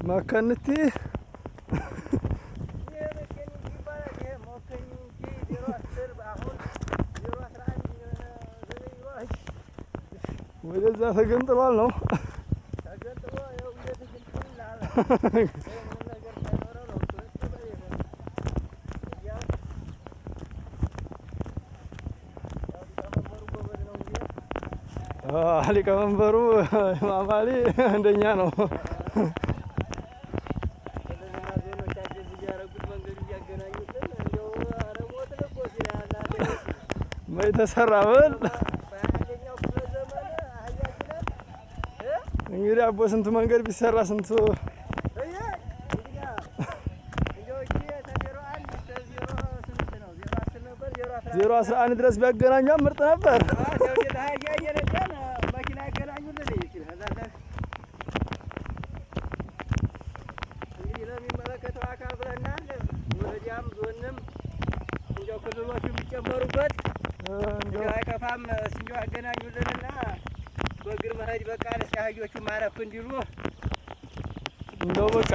መከንቲ ወደዛ ተገንጥሏል ነው ሊቀመንበሩ ማማሊ እንደኛ ነው። ተሰራ በል እንግዲህ አቦ ስንቱ መንገድ ቢሰራ ስንቱ 011 ድረስ ቢያገናኙ ምርጥ ነበር። ጨመሩበት እንደው አይከፋም። ሲንጆ አገናኙልንና በእግር መሄድ በቃ ለሲያጆቹ ማረፍ እንዲሉ እንደው በቃ